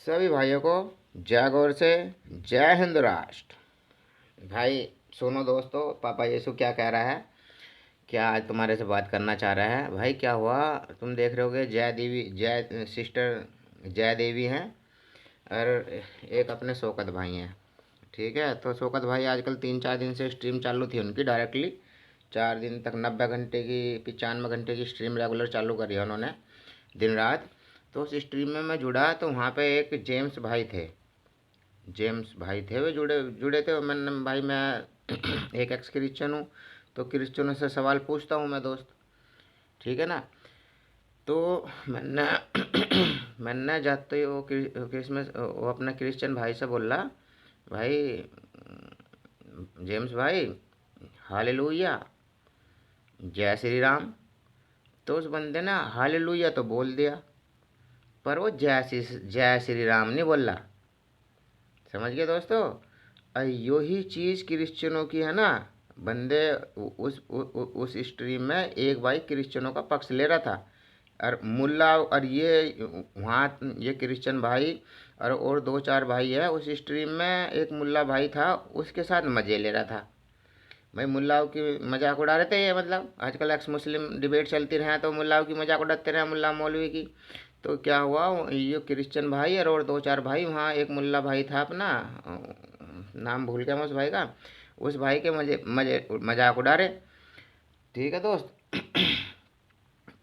सभी भाइयों को जय गौर से जय हिंद राष्ट्र। भाई सुनो दोस्तों, पापा यीशु क्या कह रहा है, क्या आज तुम्हारे से बात करना चाह रहा है। भाई क्या हुआ, तुम देख रहे होगे जय देवी, जय सिस्टर जय देवी हैं और एक अपने शौकत भाई हैं। ठीक है, तो शौकत भाई आजकल 3-4 दिन से स्ट्रीम चालू थी उनकी डायरेक्टली 4 दिन तक 90 घंटे की 95 घंटे की स्ट्रीम रेगुलर चालू करी है उन्होंने दिन रात। तो उस स्ट्रीम में मैं जुड़ा तो वहाँ पे एक जेम्स भाई थे, वे जुड़े जुड़े थे। मैंने भाई मैं एक एक्स क्रिश्चियन हूँ, तो क्रिश्चियनों से सवाल पूछता हूँ मैं दोस्त, ठीक है ना। तो मैंने मैंने जाते ही वो क्रिसमस वो अपना क्रिश्चियन भाई से बोला, भाई जेम्स भाई हालेलुया जय श्री राम। तो उस बंदे ने हालेलुया तो बोल दिया, पर वो जय श्री राम नहीं बोला। समझ गए दोस्तों। यो ही चीज़ क्रिश्चियनों की है ना। बंदे उस स्ट्रीम में एक भाई क्रिश्चियनों का पक्ष ले रहा था और मुल्ला, और ये वहाँ ये क्रिश्चियन भाई और 2-4 भाई है उस स्ट्रीम में। एक मुल्ला भाई था उसके साथ मज़े ले रहा था। भाई मुल्लाओं की मजाक उड़ा रहे थे ये, मतलब आजकल एक्स मुस्लिम डिबेट चलती रहे तो मुल्लाओं की मजाक उड़ाते रहे, मुल्ला मौलवी की। तो क्या हुआ, ये क्रिश्चियन भाई और 2-4 भाई, वहाँ एक मुल्ला भाई था अपना, नाम भूल गया मैं उस भाई का, उस भाई के मजे मजे मजाक उड़ा रहे। ठीक है दोस्त।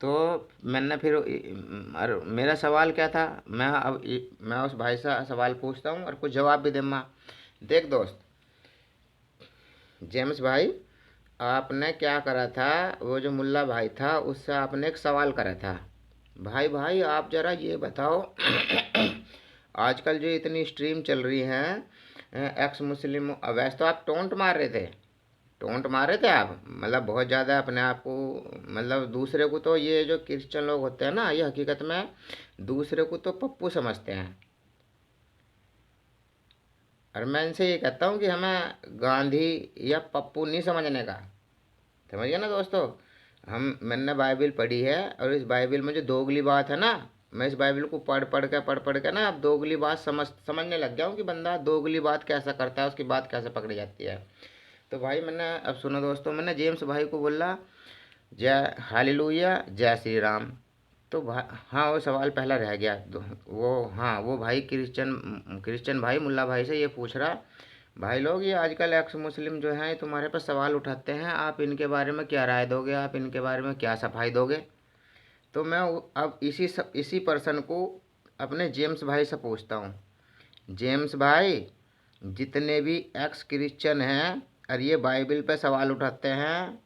तो मैंने फिर और मेरा सवाल क्या था, मैं उस भाई से सवाल पूछता हूँ और कुछ जवाब भी दूंगा। देख दोस्त जेम्स भाई, आपने क्या करा था, वो जो मुल्ला भाई था उससे आपने एक सवाल करा था। भाई भाई आप जरा ये बताओ आजकल जो इतनी स्ट्रीम चल रही हैं एक्स मुस्लिम, वैसे तो आप टोंट मार रहे थे, आप, मतलब बहुत ज़्यादा अपने आप को, मतलब दूसरे को, तो ये जो क्रिश्चियन लोग होते हैं ना ये हकीकत में दूसरे को तो पप्पू समझते हैं। और मैं इनसे ये कहता हूँ कि हमें गांधी या पप्पू नहीं समझने का। समझ गए ना दोस्तों। मैंने बाइबिल पढ़ी है और इस बाइबिल में जो दोगली बात है ना, मैं इस बाइबिल को पढ़ पढ़ के ना अब दोगली बात समझने लग गया हूँ कि बंदा दोगली बात कैसा करता है, उसकी बात कैसे पकड़ी जाती है। तो भाई मैंने, अब सुनो दोस्तों, मैंने जेम्स भाई को बोला जय हालेलुया जय श्री राम। तो हाँ वो सवाल पहला रह गया। वो हाँ वो भाई क्रिश्चियन भाई मुल्ला भाई से ये पूछ रहा, भाई लोग ये आजकल एक्स मुस्लिम जो हैं तुम्हारे पास सवाल उठाते हैं, आप इनके बारे में क्या राय दोगे, आप इनके बारे में क्या सफाई दोगे। तो मैं अब इसी पर्सन को अपने जेम्स भाई से पूछता हूँ, जेम्स भाई जितने भी एक्स क्रिश्चियन हैं और ये बाइबल पे सवाल उठाते हैं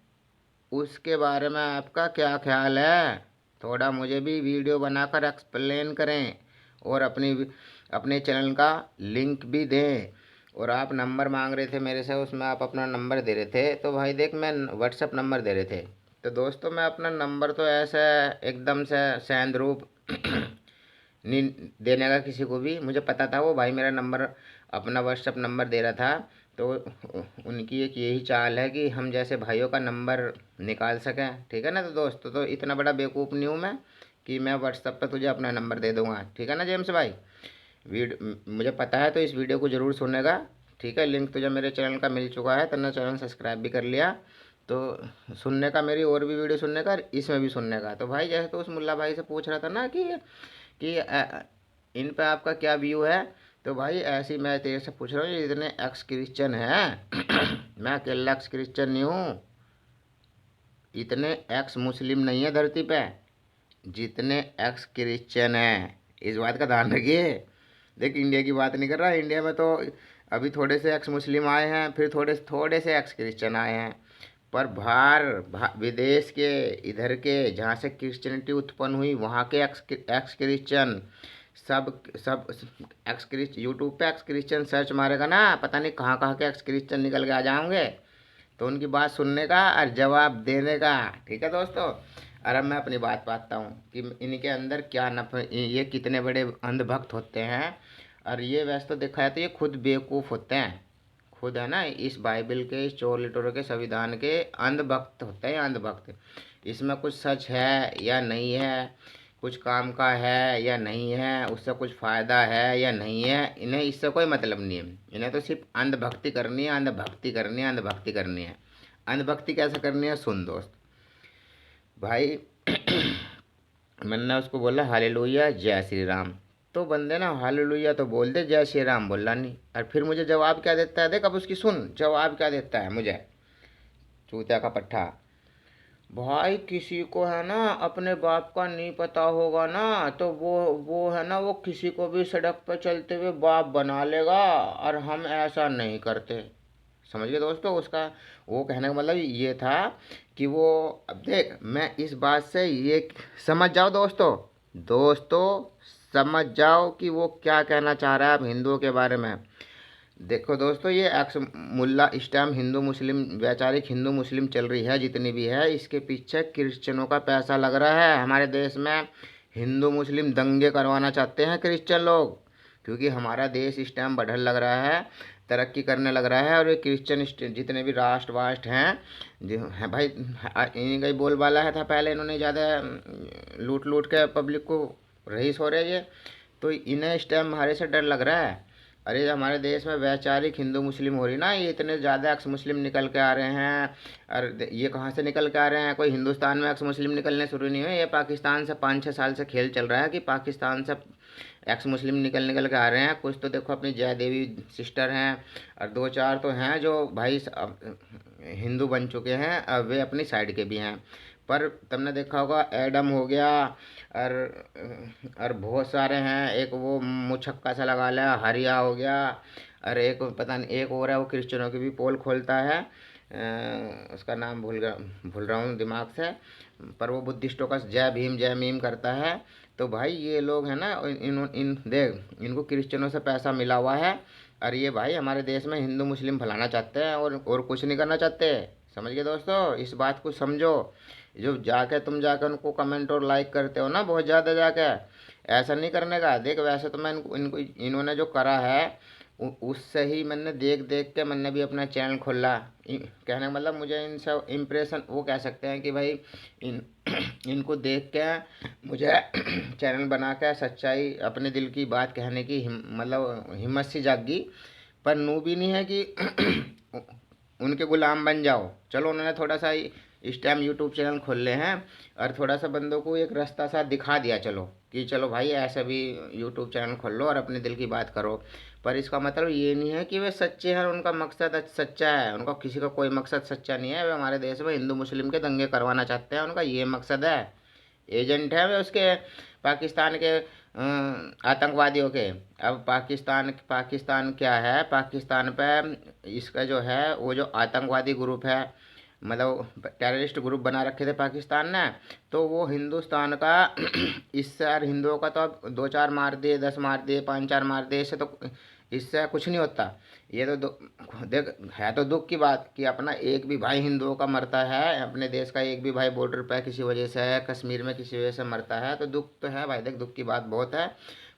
उसके बारे में आपका क्या ख्याल है, थोड़ा मुझे भी वीडियो बनाकर एक्सप्लेन करें और अपने चैनल का लिंक भी दें। और आप नंबर मांग रहे थे मेरे से, उसमें आप अपना नंबर दे रहे थे, तो भाई देख मैं व्हाट्सअप नंबर दे रहे थे। तो दोस्तों मैं अपना नंबर तो ऐसे एकदम से सैंद रूप नहीं देने का किसी को भी, मुझे पता था वो भाई मेरा नंबर अपना व्हाट्सअप नंबर दे रहा था। तो उनकी एक यही चाल है कि हम जैसे भाइयों का नंबर निकाल सकें, ठीक है ना। तो दोस्तों तो इतना बड़ा बेवकूफ़ नहीं हूँ मैं कि मैं व्हाट्सअप पर तुझे अपना नंबर दे दूँगा, ठीक है ना जेम्स भाई। मुझे पता है तो इस वीडियो को ज़रूर सुनेगा, ठीक है। लिंक तुझे मेरे चैनल का मिल चुका है, तूने चैनल सब्सक्राइब भी कर लिया, तो सुनने का, मेरी और भी वीडियो सुनने का, इसमें भी सुनने का। तो भाई जैसे तो उस मुल्ला भाई से पूछ रहा था ना कि इन पे आपका क्या व्यू है, तो भाई ऐसे ही मैं तेरे से पूछ रहा हूँ, ये इतने एक्स क्रिश्चियन हैं मैं अकेला एक्स क्रिश्चियन नहीं हूँ, इतने एक्स मुस्लिम नहीं है धरती पे जितने एक्स क्रिश्चियन हैं, इस बात का ध्यान रखिए। देख इंडिया की बात नहीं कर रहा, इंडिया में तो अभी थोड़े से एक्स मुस्लिम आए हैं, फिर थोड़े थोड़े से एक्स क्रिश्चियन आए हैं, पर विदेश के इधर के जहाँ से क्रिश्चियनिटी उत्पन्न हुई वहाँ के एक्स क्रिश्चियन सब सब एक्स क्रिश्चियन, यूट्यूब पे एक्स क्रिश्चियन सर्च मारेगा ना, पता नहीं कहाँ कहाँ के एक्स क्रिश्चियन निकल के आ जाएंगे। तो उनकी बात सुनने का और जवाब देने का, ठीक है दोस्तों। और अब मैं अपनी बात पाता हूँ कि इनके अंदर क्या ये कितने बड़े अंधभक्त होते हैं। और ये वैसे तो देखा जाए तो ये खुद बेवकूफ़ होते हैं, खुद है ना इस बाइबल के, इस चोर लिटोरों के संविधान के अंधभक्त होते हैं, अंधभक्त। इसमें कुछ सच है या नहीं है, कुछ काम का है या नहीं है, उससे कुछ फ़ायदा है या नहीं है, इन्हें इससे कोई मतलब नहीं है। इन्हें तो सिर्फ अंधभक्ति करनी है, अंधभक्ति करनी है, अंधभक्ति करनी है। अंधभक्ति कैसे करनी है, सुन दोस्त भाई। मैंने उसको बोला हालेलुया जय श्री राम, तो बंदे ना हालेलुया तो बोल दे, जय श्री राम बोला नहीं। और फिर मुझे जवाब क्या देता है, देख अब उसकी सुन, जवाब क्या देता है मुझे, चूतिया का पट्ठा। भाई किसी को है ना अपने बाप का नहीं पता होगा ना, तो वो है ना, वो किसी को भी सड़क पर चलते हुए बाप बना लेगा, और हम ऐसा नहीं करते। समझ गए दोस्तों, उसका वो कहने का मतलब ये था कि वो, अब देख मैं इस बात से ये समझ जाओ दोस्तों, दोस्तों समझ जाओ कि वो क्या कहना चाह रहा है अब हिंदुओं के बारे में। देखो दोस्तों, ये एक्स मुल्ला इस टाइम हिंदू मुस्लिम वैचारिक हिंदू मुस्लिम चल रही है जितनी भी है, इसके पीछे क्रिश्चियनों का पैसा लग रहा है। हमारे देश में हिंदू मुस्लिम दंगे करवाना चाहते हैं क्रिश्चियन लोग, क्योंकि हमारा देश इस टाइम बढ़ल लग रहा है, तरक्की करने लग रहा है। और ये क्रिश्चियन जितने भी राष्ट्र वाष्ट्र हैं जो हैं भाई, इन्हीं का ही बोलबाला है था पहले, इन्होंने ज़्यादा लूट लूट के पब्लिक को रईस हो रहे ये, तो इन्हें इस टाइम हमारे से डर लग रहा है। अरे हमारे देश में वैचारिक हिंदू मुस्लिम हो रही ना, ये इतने ज़्यादा एक्स मुस्लिम निकल के आ रहे हैं। और ये कहाँ से निकल के आ रहे हैं, कोई हिंदुस्तान में एक्स मुस्लिम निकलने शुरू नहीं हुए, ये पाकिस्तान से 5-6 साल से खेल चल रहा है कि पाकिस्तान से एक्स मुस्लिम निकल के आ रहे हैं। कुछ तो देखो अपनी जय देवी सिस्टर हैं, और 2-4 तो हैं जो भाई हिंदू बन चुके हैं, अब वे अपनी साइड के भी हैं। पर तुमने देखा होगा एडम हो गया, और बहुत सारे हैं, एक वो मुछक्का सा लगा लिया हरिया हो गया, और एक पता नहीं एक और है, वो क्रिश्चियनों की भी पोल खोलता है, उसका नाम भूल रहा हूँ दिमाग से, पर वो बुद्धिस्टों का जय भीम जय मीम करता है। तो भाई ये लोग हैं ना, इन देख इनको क्रिश्चियनों से पैसा मिला हुआ है, और ये भाई हमारे देश में हिंदू मुस्लिम फैलाना चाहते हैं, और कुछ नहीं करना चाहते। समझ गए दोस्तों, इस बात को समझो। जो जाके तुम जाके उनको कमेंट और लाइक करते हो ना बहुत ज़्यादा जाके, ऐसा नहीं करने का। देख वैसे तो मैं इनको इन्होंने जो करा है उससे ही मैंने देख देख के मैंने भी अपना चैनल खोला। कहने का मतलब मुझे इनसे इम्प्रेशन वो कह सकते हैं कि भाई इन इनको देख के मुझे चैनल बना के सच्चाई अपने दिल की बात कहने की मतलब हिम्मत सी जागी। पर नू भी नहीं है कि उनके गुलाम बन जाओ। चलो उन्होंने थोड़ा सा इस टाइम यूट्यूब चैनल खोल ले हैं, और थोड़ा सा बंदों को एक रास्ता सा दिखा दिया, चलो कि चलो भाई ऐसे भी यूट्यूब चैनल खोल लो और अपने दिल की बात करो। पर इसका मतलब ये नहीं है कि वे सच्चे हैं, उनका मकसद सच्चा है। उनका किसी का कोई मकसद सच्चा नहीं है। वे हमारे देश में हिंदू मुस्लिम के दंगे करवाना चाहते हैं, उनका ये मकसद है। एजेंट है वे उसके, पाकिस्तान के आतंकवादियों के। अब पाकिस्तान पाकिस्तान क्या है, पाकिस्तान पे इसका जो है वो जो आतंकवादी ग्रुप है, मतलब टेररिस्ट ग्रुप बना रखे थे पाकिस्तान ने, तो वो हिंदुस्तान का इससे यार हिंदुओं का तो अब 2-4 मार दिए, 10 मार दिए, 5-4 मार दिए, इससे कुछ नहीं होता। ये तो देख है तो दुख की बात कि अपना एक भी भाई हिंदुओं का मरता है, अपने देश का एक भी भाई बॉर्डर पे किसी वजह से है, कश्मीर में किसी वजह से मरता है, तो दुख तो है भाई, देख दुख की बात बहुत है।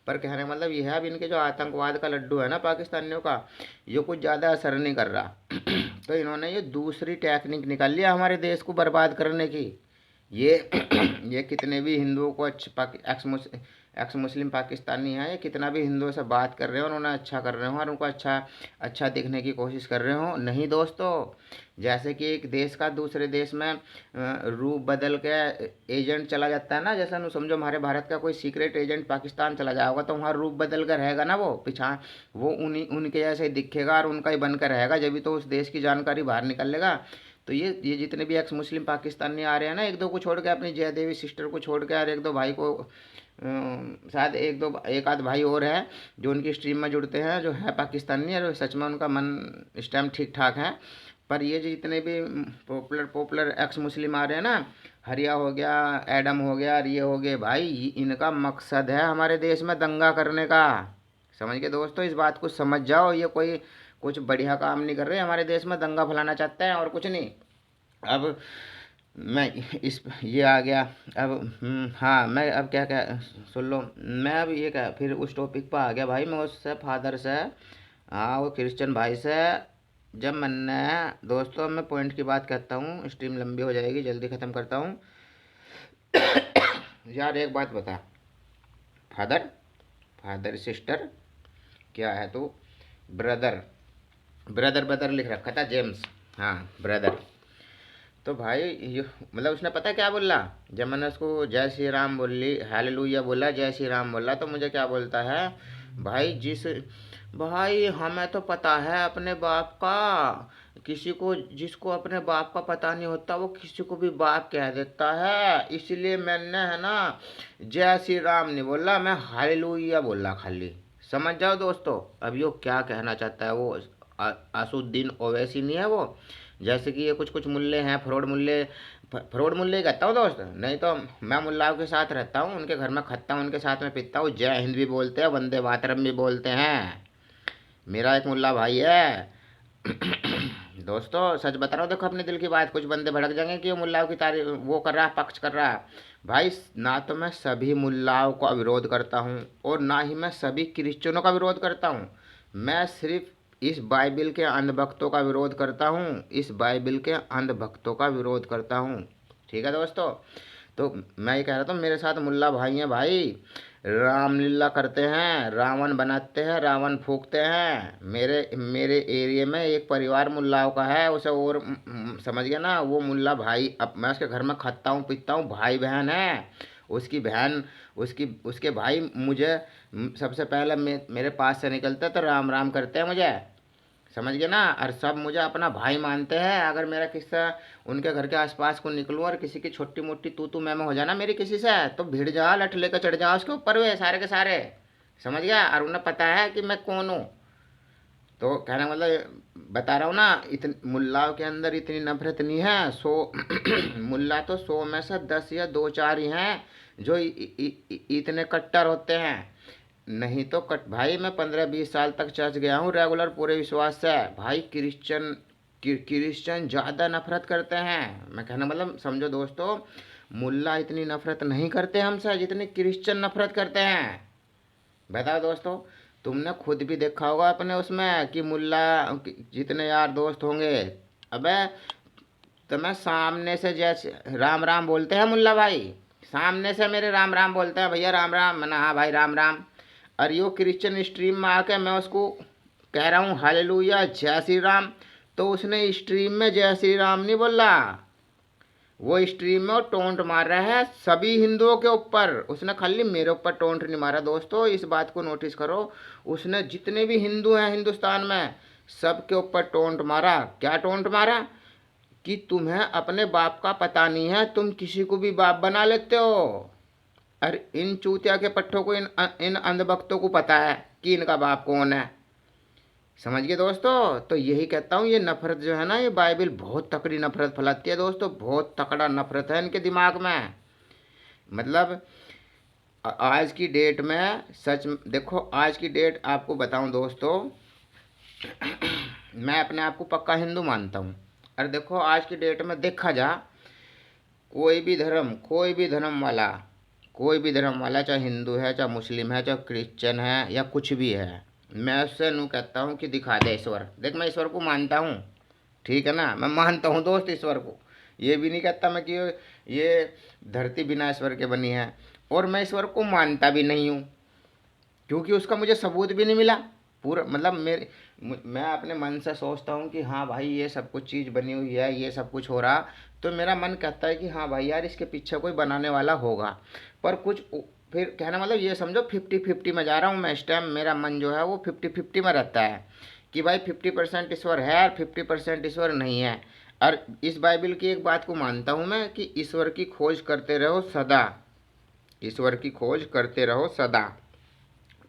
पर कहने का मतलब ये है, अब इनके जो आतंकवाद का लड्डू है ना पाकिस्तानियों का, ये कुछ ज़्यादा असर नहीं कर रहा। तो इन्होंने ये दूसरी टेक्निक निकाल लिया हमारे देश को बर्बाद करने की। ये ये कितने भी हिंदुओं को एक्स मुस्लिम पाकिस्तानी हैं, ये कितना भी हिंदुओं से बात कर रहे हो, उन्होंने अच्छा कर रहे हो और उनको अच्छा अच्छा दिखने की कोशिश कर रहे हो, नहीं दोस्तों। जैसे कि एक देश का दूसरे देश में रूप बदल के एजेंट चला जाता है ना, जैसा नु समझो हमारे भारत का कोई सीक्रेट एजेंट पाकिस्तान चला जाएगा, तो वहाँ रूप बदल कर रहेगा ना, वो पिछा वो उनके जैसे ही दिखेगा और उनका ही बनकर रहेगा, जब भी तो उस देश की जानकारी बाहर निकलेगा। तो ये जितने भी एक्स मुस्लिम पाकिस्तानी आ रहे हैं ना, एक दो को छोड़ के, अपनी जय देवी सिस्टर को छोड़ के, और एक दो भाई को शायद एक आध भाई और है जो उनकी स्ट्रीम में जुड़ते हैं, जो है पाकिस्तानी, और सच में उनका मन इस टाइम ठीक ठाक है। पर ये जितने भी पॉपुलर एक्स मुस्लिम आ रहे हैं ना, हरिया हो गया, एडम हो गया, और ये हो गए भाई, इनका मकसद है हमारे देश में दंगा करने का। समझ के दोस्तों, इस बात को समझ जाओ, ये कोई कुछ बढ़िया काम नहीं कर रहे, हमारे देश में दंगा फैलाना चाहते हैं और कुछ नहीं। अब मैं इस ये आ गया। अब हाँ, मैं अब क्या क्या सुन लो, मैं अब ये क्या फिर उस टॉपिक पर आ गया भाई, मैं उससे फादर से, हाँ वो क्रिश्चियन भाई से, जब मैंने, दोस्तों मैं पॉइंट की बात करता हूँ, स्ट्रीम लंबी हो जाएगी, जल्दी ख़त्म करता हूँ। यार एक बात बता, फादर, फादर सिस्टर क्या है तू? ब्रदर, ब्रदर ब्रदर लिख रखा था जेम्स। हाँ ब्रदर। तो भाई ये मतलब उसने पता क्या बोला? जब मैंने उसको जय श्री राम बोली, हालेलुया बोला, जय श्री राम बोला, तो मुझे क्या बोलता है? भाई भाई हमें तो पता है अपने बाप का, किसी को जिसको अपने बाप का पता नहीं होता वो किसी को भी बाप कह देता है, इसलिए मैंने है ना जय श्री राम नहीं बोला, मैं हालेलुया बोला खाली। समझ जाओ दोस्तों, अब यो क्या कहना चाहता है वो। असुद्दीन ओवैसी नहीं है वो? जैसे कि ये कुछ कुछ मुल्ले हैं, फ्रॉड मुल्ले ही कहता हूँ दोस्त, नहीं तो मैं मुल्लाओं के साथ रहता हूँ, उनके घर में खाता हूँ, उनके साथ में पीता हूँ, जय हिंद भी बोलते हैं, वंदे मातरम भी बोलते हैं। मेरा एक मुल्ला भाई है। दोस्तों सच बता रहा हूँ, देखो अपने दिल की बात, कुछ बंदे भड़क जाएंगे कि ये मुल्लाओं की तारीफ वो कर रहा है, पक्ष कर रहा है। भाई ना तो मैं सभी मुल्लाओं का विरोध करता हूँ और ना ही मैं सभी क्रिश्चियनों का विरोध करता हूँ। मैं सिर्फ इस बाइबिल के अंधभक्तों का विरोध करता हूँ, इस बाइबिल के अंधभक्तों का विरोध करता हूँ। ठीक है दोस्तों, तो मैं ये कह रहा था, मेरे साथ मुल्ला भाई हैं भाई, रामलीला करते हैं, रावण बनाते हैं, रावण फूकते हैं। मेरे मेरे एरिया में एक परिवार मुल्लाओं का है, उसे और समझ गया ना, वो मुल्ला भाई, अब मैं उसके घर में खाता हूँ पीता हूँ, भाई बहन है। उसकी बहन, उसके भाई मुझे सबसे पहले मेरे पास से निकलते तो राम राम करते हैं मुझे। समझ गए ना, और सब मुझे अपना भाई मानते हैं। अगर मेरा किस्सा उनके घर के आसपास को निकलूँ और किसी की छोटी मोटी तू मैं हो जाना मेरी किसी से, तो भिड़ जा, लठ लेकर चढ़ जा उसके ऊपर, वे सारे के सारे। समझ गया, और उन्हें पता है कि मैं कौन हूँ। तो कहने का मतलब बता रहा हूँ ना, इतनी मुल्लाओं के अंदर इतनी नफरत नहीं है। मुल्ला तो 100 में से 10 या 2 4 ही हैं जो इतने कट्टर होते हैं। नहीं तो कट भाई, मैं 15 20 साल तक चर्च गया हूँ रेगुलर पूरे विश्वास से। भाई क्रिश्चियन ज़्यादा नफरत करते हैं। मैं कहना मतलब समझो दोस्तों, मुल्ला इतनी नफरत नहीं करते हमसे जितनी क्रिश्चियन नफरत करते हैं। बताओ दोस्तों, तुमने खुद भी देखा होगा अपने उसमें कि मुल्ला जितने यार दोस्त होंगे, अबे तुम्हें सामने से जैसे राम राम बोलते हैं मुल्ला भाई, सामने से मेरे राम राम बोलते हैं, भैया राम राम, मैंने हाँ भाई राम राम। और यो क्रिश्चियन स्ट्रीम में आके मैं उसको कह रहा हूँ हालेलुया जय श्री राम, तो उसने स्ट्रीम में जय श्री राम नहीं बोला, वो स्ट्रीम में वो टोंट मार रहा है सभी हिंदुओं के ऊपर। उसने खाली मेरे ऊपर टोंट नहीं मारा दोस्तों, इस बात को नोटिस करो। उसने जितने भी हिंदू हैं हिंदुस्तान में सबके ऊपर टोंट मारा। क्या टोंट मारा? कि तुम्हें अपने बाप का पता नहीं है, तुम किसी को भी बाप बना लेते हो। अरे इन चूतिया के पट्टों को, इन अंधभक्तों को पता है कि इनका बाप कौन है। समझ गए दोस्तों, तो यही कहता हूँ, ये नफरत जो है ना, ये बाइबिल बहुत तकड़ी नफरत फैलाती है दोस्तों, बहुत तकड़ा नफरत है इनके दिमाग में। मतलब आज की डेट में सच देखो, आज की डेट आपको बताऊं दोस्तों, मैं अपने आप को पक्का हिंदू मानता हूँ। और देखो आज की डेट में देखा जा, कोई भी धर्म वाला चाहे हिंदू है, चाहे मुस्लिम है, चाहे क्रिश्चियन है, या कुछ भी है, मैं उससे नू कहता हूँ कि दिखा दे ईश्वर। देख मैं ईश्वर को मानता हूँ, ठीक है ना, मैं मानता हूँ दोस्त ईश्वर को। ये भी नहीं कहता मैं कि ये धरती बिना ईश्वर के बनी है, और मैं ईश्वर को मानता भी नहीं हूँ, क्योंकि उसका मुझे सबूत भी नहीं मिला। पूरा मतलब मैं अपने मन से सोचता हूँ कि हाँ भाई ये सब कुछ चीज़ बनी हुई है, ये सब कुछ हो रहा, तो मेरा मन कहता है कि हाँ भाई यार इसके पीछे कोई बनाने वाला होगा। पर कुछ फिर कहना मतलब ये समझो 50-50 में जा रहा हूँ मैं इस टाइम, मेरा मन जो है वो 50-50 में रहता है कि भाई 50% ईश्वर है और 50% ईश्वर नहीं है। और इस बाइबल की एक बात को मानता हूँ मैं कि ईश्वर की खोज करते रहो सदा, ईश्वर की खोज करते रहो सदा।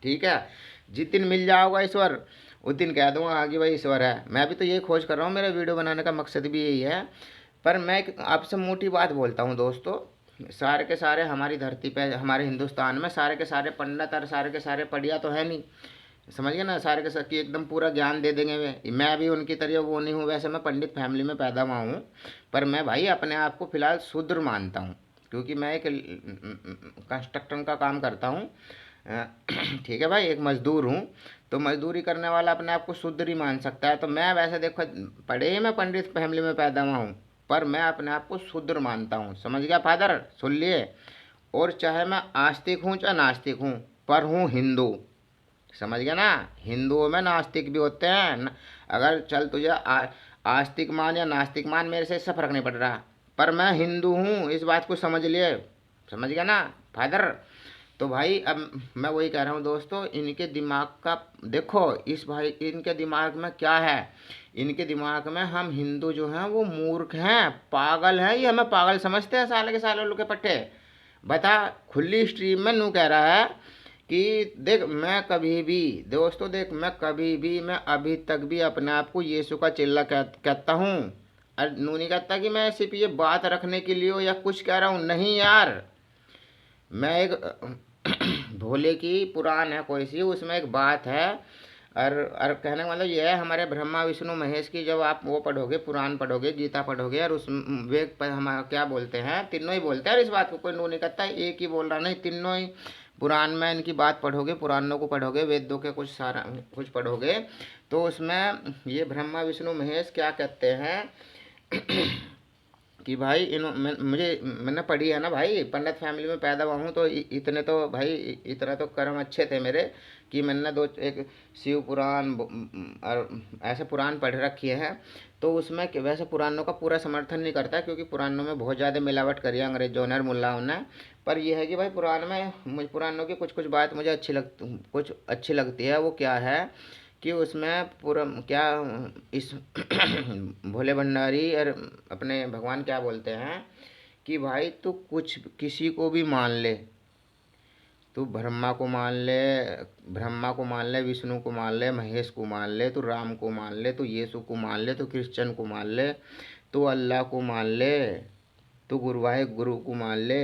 ठीक है, जिस दिन मिल जाओगा ईश्वर उस दिन कह दूंगा हाँ कि भाई ईश्वर है। मैं भी तो यही खोज कर रहा हूँ, मेरा वीडियो बनाने का मकसद भी यही है। पर मैं आपसे मोटी बात बोलता हूँ दोस्तों, सारे के सारे हमारी धरती पे, हमारे हिंदुस्तान में सारे के सारे पंडित और सारे के सारे पढ़िया तो है नहीं। समझ गए ना, सारे के सारे की एकदम पूरा ज्ञान दे देंगे। मैं भी उनकी तरह वो नहीं हूँ, वैसे मैं पंडित फैमिली में पैदा हुआ हूँ, पर मैं भाई अपने आप को फ़िलहाल शूद्र मानता हूँ, क्योंकि मैं एक कंस्ट्रक्शन का काम करता हूँ। ठीक है भाई, एक मज़दूर हूँ, तो मज़दूरी करने वाला अपने आप को शूद्र ही मान सकता है। तो मैं वैसे देखो पढ़े ही मैं पंडित फैमिली में पैदा हुआ हूँ, पर मैं अपने आप को शूद्र मानता हूँ। समझ गया फादर, सुन लिए। और चाहे मैं आस्तिक हूँ चाहे नास्तिक हूँ, पर हूँ हिंदू। समझ गया ना, हिंदुओं में नास्तिक भी होते हैं अगर चल तुझे आस्तिक मान या नास्तिक मान, मेरे से इससे फर्क नहीं पड़ रहा, पर मैं हिंदू हूँ, इस बात को समझ लिए। समझ गया ना फादर। तो भाई अब मैं वही कह रहा हूँ दोस्तों, इनके दिमाग का देखो, इस भाई इनके दिमाग में क्या है, इनके दिमाग में हम हिंदू जो हैं वो मूर्ख हैं, पागल हैं, ये हमें पागल समझते हैं साले के साले लोग के पट्टे। बता, खुली स्ट्रीम में नू कह रहा है कि देख मैं कभी भी दोस्तों, देख मैं कभी भी, मैं अभी तक भी अपने आप को यीशु का चेला कहता हूँ। और नू नहीं कहता कि मैं सिर्फ ये बात रखने के लिए हो या कुछ कह रहा हूँ, नहीं यार। मैं एक भोले की पुराण है कोई सी, उसमें एक बात है, और कहने का मतलब ये है, हमारे ब्रह्मा विष्णु महेश की जब आप वो पढ़ोगे, पुराण पढ़ोगे, गीता पढ़ोगे, और उस वेद पर हम क्या बोलते हैं, तीनों ही बोलते हैं, इस बात को कोई नो नहीं करता, एक ही बोल रहा नहीं, तीनों ही पुराण में इनकी बात पढ़ोगे, पुराणों को पढ़ोगे, वेदों के कुछ सारा कुछ पढ़ोगे, तो उसमें ये ब्रह्मा विष्णु महेश क्या कहते हैं कि भाई मैंने पढ़ी है ना भाई, पंडित फैमिली में पैदा हुआ हूँ, तो इतने तो भाई, इतना तो कर्म अच्छे थे मेरे कि मैंने दो एक शिव पुराण और ऐसे पुराण पढ़ रखी है। तो उसमें वैसे पुराणों का पूरा समर्थन नहीं करता, क्योंकि पुराणों में बहुत ज़्यादा मिलावट करी है अंग्रेजों ने और मुल्लाओं ने। पर यह है कि भाई पुराण में मुझे पुराणों की कुछ कुछ बात मुझे कुछ अच्छी लगती है। वो क्या है कि उसमें पूरा क्या इस भोले भंडारी और अपने भगवान क्या बोलते हैं कि भाई तू कुछ किसी को भी मान ले, तू ब्रह्मा को मान ले, ब्रह्मा को मान ले, विष्णु को मान ले, महेश को मान ले, तू राम को मान ले, तू यीशु को मान ले, तू क्रिश्चियन को मान ले, तू अल्लाह को मान ले, तू गुरुवाहे गुरु को मान ले,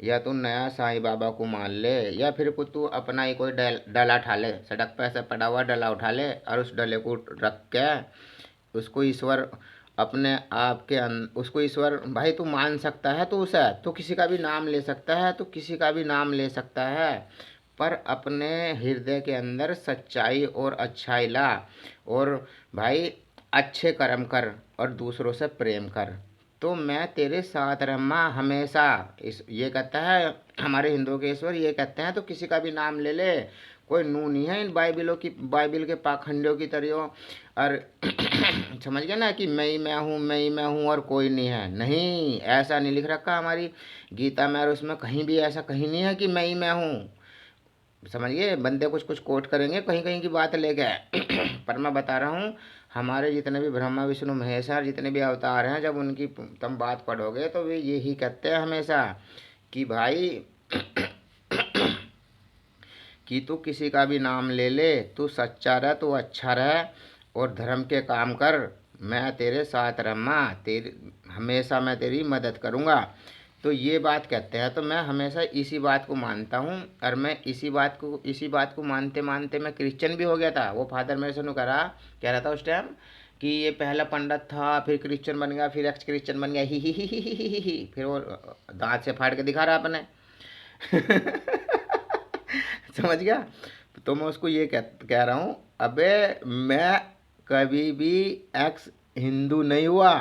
या तू नया साईं बाबा को मान ले, या फिर को तू अपना ही कोई डला उठा ले, सड़क पे ऐसे पड़ा हुआ डला उठा ले और उस डले को रख के उसको ईश्वर अपने आप के उसको ईश्वर भाई तू मान सकता है, तो उसे तो किसी का भी नाम ले सकता है, तो किसी का भी नाम ले सकता है, पर अपने हृदय के अंदर सच्चाई और अच्छाई ला, और भाई अच्छे कर्म कर और दूसरों से प्रेम कर, तो मैं तेरे साथ रहूँगा हमेशा। इस ये कहता है हमारे हिंदुओं के ईश्वर, ये कहते हैं तो किसी का भी नाम ले ले, कोई नू नहीं है इन बाइबिल के पाखंडियों की तरह। और समझ गया ना कि मैं हूँ, मैं हूँ और कोई नहीं है, नहीं, ऐसा नहीं लिख रखा हमारी गीता में, और उसमें कहीं भी ऐसा कहीं नहीं है कि मैं हूँ। समझिए, बंदे कुछ कुछ कोट करेंगे कहीं कहीं की बात ले गए पर मैं बता रहा हूँ हमारे जितने भी ब्रह्मा विष्णु महेश जितने भी अवतार हैं, जब उनकी तुम बात पढ़ोगे तो वे यही कहते हैं हमेशा कि भाई कि तू किसी का भी नाम ले ले, तू सच्चा रह, तू अच्छा रह और धर्म के काम कर, मैं तेरे साथ रहूँगा, तेरी हमेशा मैं तेरी मदद करूँगा। तो ये बात कहते हैं, तो मैं हमेशा इसी बात को मानता हूँ, और मैं इसी बात को मानते मानते मैं क्रिश्चियन भी हो गया था। वो फादर मेरे से कह रहा था उस टाइम कि ये पहला पंडित था, फिर क्रिश्चियन बन गया, फिर एक्स क्रिश्चियन बन गया, ही फिर वो दांत से फाड़ के दिखा रहा अपने समझ गया। तो मैं उसको ये कह रहा हूँ, अबे मैं कभी भी एक्स हिंदू नहीं हुआ,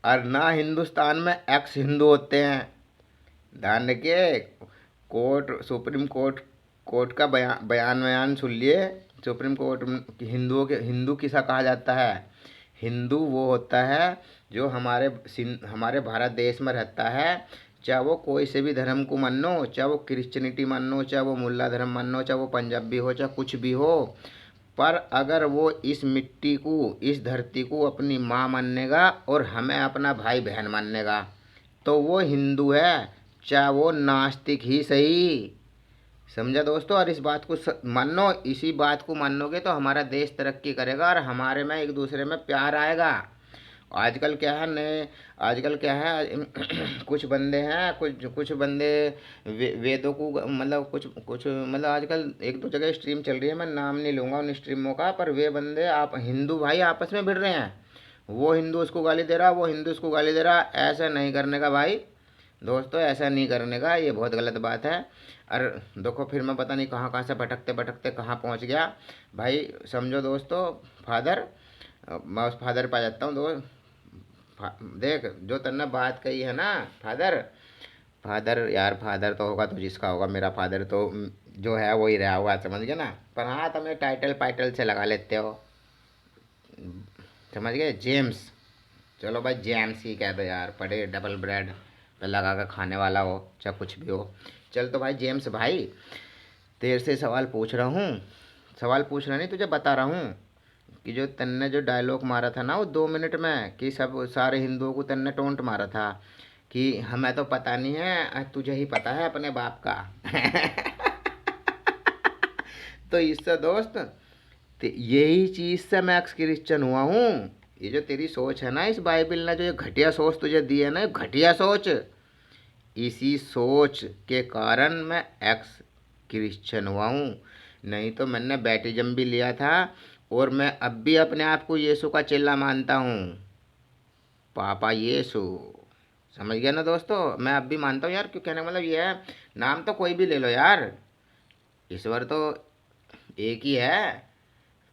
और ना हिंदुस्तान में एक्स हिंदू होते हैं। ध्यान रखिए, सुप्रीम कोर्ट का बयान सुन लिए। सुप्रीम कोर्ट हिंदू किसा कहा जाता है? हिंदू वो होता है जो हमारे भारत देश में रहता है, चाहे वो कोई से भी धर्म को मानो, चाहे वो क्रिश्चियनिटी मानो, चाहे वो मुल्ला धर्म मानो, चाहे वो पंजाबी हो, चाहे कुछ भी हो, पर अगर वो इस मिट्टी को, इस धरती को अपनी माँ मानेगा और हमें अपना भाई बहन मानेगा, तो वो हिंदू है, चाहे वो नास्तिक ही सही। समझा दोस्तों? और इस बात को मानो, इसी बात को मानोगे तो हमारा देश तरक्की करेगा और हमारे में एक दूसरे में प्यार आएगा। आजकल क्या है आजकल क्या है कुछ बंदे हैं, कुछ बंदे वेदों को मतलब कुछ कुछ मतलब आजकल एक दो जगह स्ट्रीम चल रही है, मैं नाम नहीं लूँगा उन स्ट्रीमों का, पर वे बंदे आप हिंदू भाई आपस में भिड़ रहे हैं, वो हिंदू उसको गाली दे रहा, वो हिंदू उसको गाली दे रहा। ऐसा नहीं करने का भाई दोस्तों, ऐसा नहीं करने का, ये बहुत गलत बात है। और देखो फिर मैं पता नहीं कहाँ कहाँ से भटकते भटकते कहाँ पहुँच गया भाई। समझो दोस्तों, फादर, मैं उस फादर पर आ जाता हूँ। देख जो तन्ने बात कही है ना फादर, फादर यार, फादर तो होगा तो जिसका होगा, मेरा फादर तो जो है वही रहा हुआ, समझ गए ना। पर हाँ, तुम्हें टाइटल पाइटल से लगा लेते हो, समझ गए, जेम्स। चलो भाई जेम्स ही कह दो यार, पड़े डबल ब्रेड पे लगा कर खाने वाला हो चाहे कुछ भी हो। चल तो भाई जेम्स भाई, तेरे से सवाल पूछ रहा हूँ, सवाल पूछ रहा नहीं, तुझे बता रहा हूँ कि जो तन्ने जो डायलॉग मारा था ना वो 2 मिनट में, कि सब सारे हिंदुओं को तन्ने टोंट मारा था कि हमें तो पता नहीं है, तुझे ही पता है अपने बाप का। तो इससे दोस्त, तो यही चीज़ से मैं एक्स क्रिश्चियन हुआ हूँ। ये जो तेरी सोच है ना, इस बाइबल ने जो ये घटिया सोच तुझे दी है ना, ये घटिया सोच, इसी सोच के कारण मैं एक्स क्रिश्चियन हुआ हूँ। नहीं तो मैंने बैटिज्म भी लिया था, और मैं अब भी अपने आप को यीशु का चेला मानता हूँ, पापा यीशु। समझ गया ना दोस्तों, मैं अब भी मानता हूँ यार, क्यों, कहने का मतलब ये है, नाम तो कोई भी ले लो यार, ईश्वर तो एक ही है,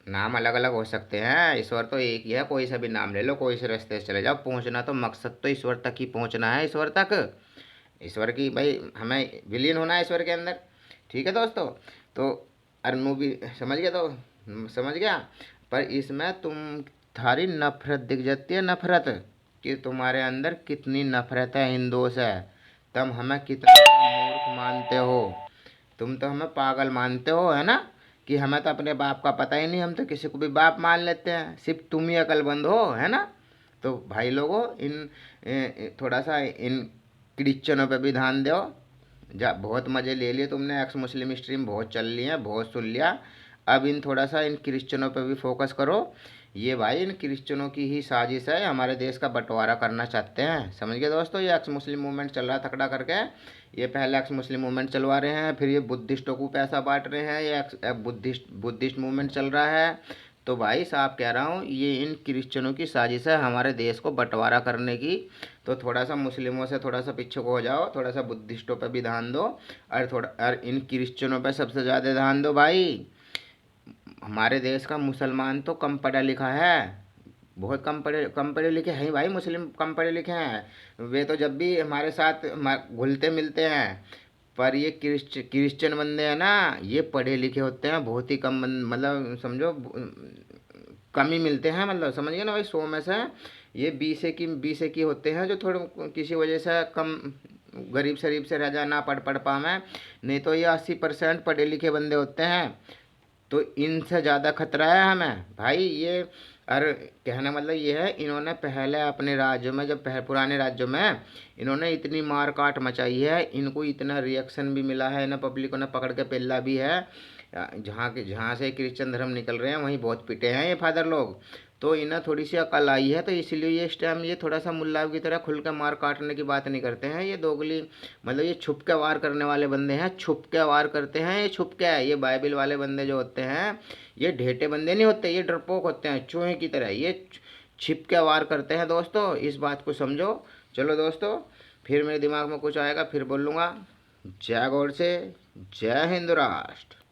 नाम अलग अलग हो सकते हैं, ईश्वर तो एक ही है, कोई सा भी नाम ले लो, कोई से रास्ते से चले जाओ, पहुंचना तो मकसद तो ईश्वर तक ही पहुंचना है, ईश्वर तक, ईश्वर की भाई हमें विलीन होना है ईश्वर के अंदर। ठीक है दोस्तों, तो अरनू भी समझ गया, तो समझ गया। पर इसमें तुम, थारी नफरत दिख जाती है, नफरत, कि तुम्हारे अंदर कितनी नफरत है हिंदुओं से, तुम हमें कितना मूर्ख मानते हो, तुम तो हमें पागल मानते हो, है ना, कि हमें तो अपने बाप का पता ही नहीं, हम तो किसी को भी बाप मान लेते हैं, सिर्फ तुम ही अकलमंद हो, है ना। तो भाई लोगों, इन थोड़ा सा इन क्रिश्चियनों पे भी ध्यान दो। जा, बहुत मज़े ले लिए तुमने, एक्स मुस्लिम स्ट्रीम बहुत चल ली है, बहुत सुन लिया, अब इन थोड़ा सा इन क्रिश्चियनों पे भी फोकस करो। ये भाई इन क्रिश्चियनों की ही साजिश है, हमारे देश का बंटवारा करना चाहते हैं, समझ गए दोस्तों। ये एक्स मुस्लिम मूवमेंट चल रहा है तकड़ा करके, ये पहले एक्स मुस्लिम मूवमेंट चलवा रहे हैं, फिर ये बुद्धिस्टों को पैसा बांट रहे हैं, ये बुद्धिस्ट बुद्धिस्ट मूवमेंट चल रहा है। तो भाई साहब कह रहा हूँ, ये इन क्रिश्चियनों की साजिश है हमारे देश को बंटवारा करने की। तो थोड़ा सा मुस्लिमों से थोड़ा सा पीछे को हो जाओ, थोड़ा सा बुद्धिस्टों पे भी ध्यान दो, और थोड़ा और इन क्रिश्चियनों पे सबसे ज़्यादा ध्यान दो भाई। हमारे देश का मुसलमान तो कम पढ़ा लिखा है, बहुत कम पढ़े लिखे हैं भाई, मुस्लिम कम पढ़े लिखे हैं, वे तो जब भी हमारे साथ घुलते मिलते हैं। पर ये क्रिश्चियन बंदे हैं ना, ये पढ़े लिखे होते हैं, बहुत ही कम मतलब समझो कम ही मिलते हैं, मतलब समझ गए ना भाई, 100 में से ये 20 की होते हैं, जो थोड़े किसी वजह से कम गरीब शरीब से रह जा, ना पढ़ पावे, नहीं तो ये 80% पढ़े लिखे बंदे होते हैं। तो इनसे ज़्यादा खतरा है हमें भाई ये। और कहने मतलब ये है, इन्होंने पहले अपने राज्यों में, जब पुराने राज्यों में इन्होंने इतनी मार काट मचाई है, इनको इतना रिएक्शन भी मिला है, इन्हें पब्लिक ने पकड़ के पेल्ला भी है, जहाँ से क्रिश्चियन धर्म निकल रहे हैं वहीं बहुत पिटे हैं ये फादर लोग। तो इन्हें थोड़ी सी अकल आई है, तो इसलिए ये इस टाइम ये थोड़ा सा मुल्लाओं की तरह खुल के मार काटने की बात नहीं करते हैं, ये दोगली मतलब ये छुप के वार करने वाले बंदे हैं, छुप के वार करते हैं, ये छुप के है, ये बाइबल वाले बंदे जो होते हैं, ये ढेटे बंदे नहीं होते, ये डरपोक होते हैं, चूहे की तरह, ये छिप के वार करते हैं दोस्तों, इस बात को समझो। चलो दोस्तों, फिर मेरे दिमाग में कुछ आएगा फिर बोलूँगा। जय गौर से, जय हिंद राष्ट्र।